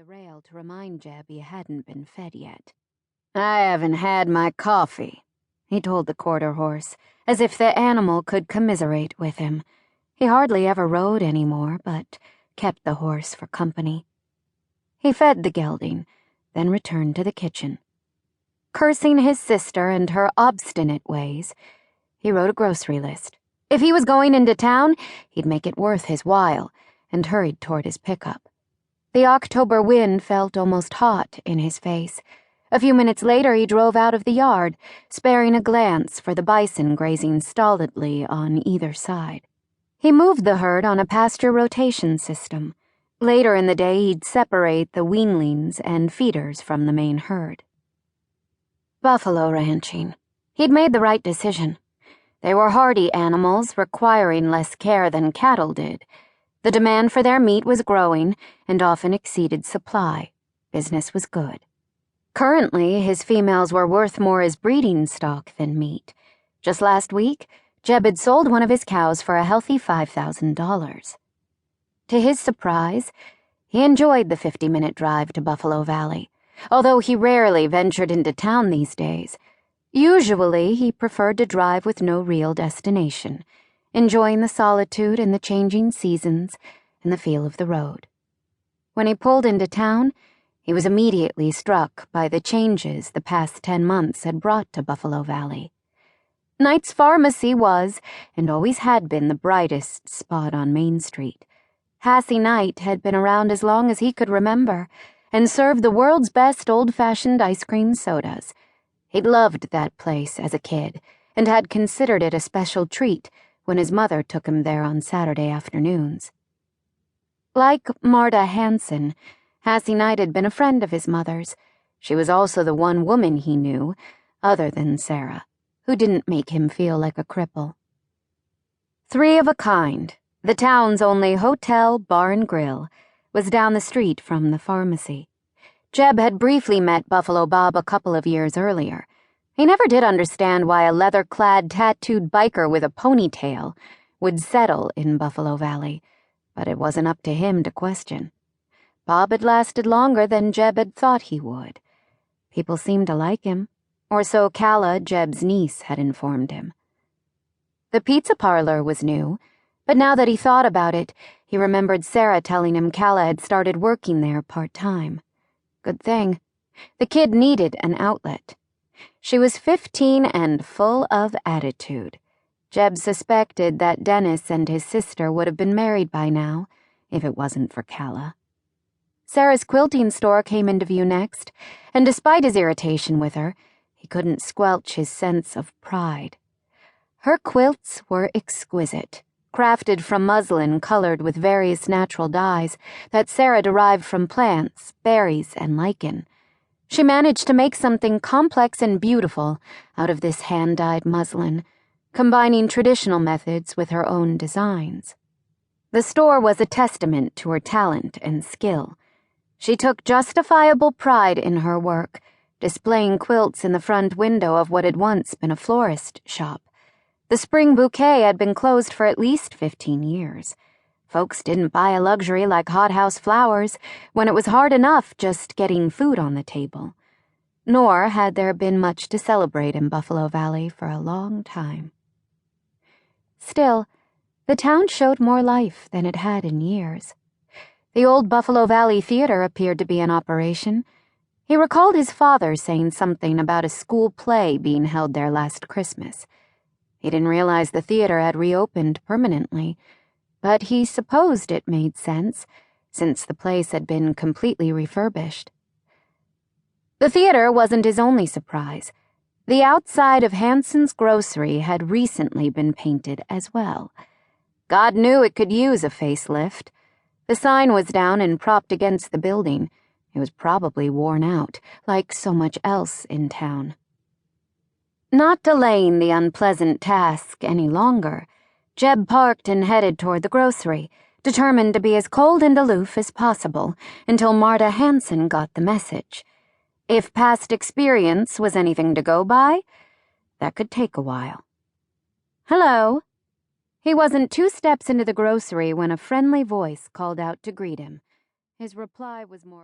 the rail to remind Jeb he hadn't been fed yet. "I haven't had my coffee," he told the quarter horse, as if the animal could commiserate with him. He hardly ever rode anymore, but kept the horse for company. He fed the gelding, then returned to the kitchen. Cursing his sister and her obstinate ways, he wrote a grocery list. If he was going into town, he'd make it worth his while, and hurried toward his pickup. The October wind felt almost hot in his face. A few minutes later, he drove out of the yard, sparing a glance for the bison grazing stolidly on either side. He moved the herd on a pasture rotation system. Later in the day, he'd separate the weanlings and feeders from the main herd. Buffalo ranching. He'd made the right decision. They were hardy animals, requiring less care than cattle did. The demand for their meat was growing and often exceeded supply. Business was good. Currently, his females were worth more as breeding stock than meat. Just last week, Jeb had sold one of his cows for a healthy $5,000. To his surprise, he enjoyed the 50-minute drive to Buffalo Valley, although he rarely ventured into town these days. Usually, he preferred to drive with no real destination, enjoying the solitude and the changing seasons and the feel of the road. When he pulled into town, he was immediately struck by the changes the past 10 months had brought to Buffalo Valley. Knight's Pharmacy was, and always had been, the brightest spot on Main Street. Hassie Knight had been around as long as he could remember, and served the world's best old-fashioned ice cream sodas. He'd loved that place as a kid, and had considered it a special treat when his mother took him there on Saturday afternoons. Like Marta Hansen, Hassie Knight had been a friend of his mother's. She was also the one woman he knew, other than Sarah, who didn't make him feel like a cripple. Three of a Kind, the town's only hotel, bar, and grill, was down the street from the pharmacy. Jeb had briefly met Buffalo Bob a couple of years earlier. He never did understand why a leather-clad, tattooed biker with a ponytail would settle in Buffalo Valley, but it wasn't up to him to question. Bob had lasted longer than Jeb had thought he would. People seemed to like him, or so Calla, Jeb's niece, had informed him. The pizza parlor was new, but now that he thought about it, he remembered Sarah telling him Calla had started working there part-time. Good thing. The kid needed an outlet. She was 15 and full of attitude. Jeb suspected that Dennis and his sister would have been married by now, if it wasn't for Calla. Sarah's quilting store came into view next, and despite his irritation with her, he couldn't squelch his sense of pride. Her quilts were exquisite, crafted from muslin colored with various natural dyes that Sarah derived from plants, berries, and lichen. She managed to make something complex and beautiful out of this hand-dyed muslin, combining traditional methods with her own designs. The store was a testament to her talent and skill. She took justifiable pride in her work, displaying quilts in the front window of what had once been a florist shop. The spring bouquet had been closed for at least 15 years. Folks didn't buy a luxury like hothouse flowers when it was hard enough just getting food on the table. Nor had there been much to celebrate in Buffalo Valley for a long time. Still, the town showed more life than it had in years. The old Buffalo Valley Theater appeared to be in operation. He recalled his father saying something about a school play being held there last Christmas. He didn't realize the theater had reopened permanently, but he supposed it made sense, since the place had been completely refurbished. The theater wasn't his only surprise. The outside of Hanson's Grocery had recently been painted as well. God knew it could use a facelift. The sign was down and propped against the building. It was probably worn out, like so much else in town. Not delaying the unpleasant task any longer, Jeb parked and headed toward the grocery, determined to be as cold and aloof as possible until Marta Hansen got the message. If past experience was anything to go by, that could take a while. "Hello." He wasn't 2 steps into the grocery when a friendly voice called out to greet him. His reply was more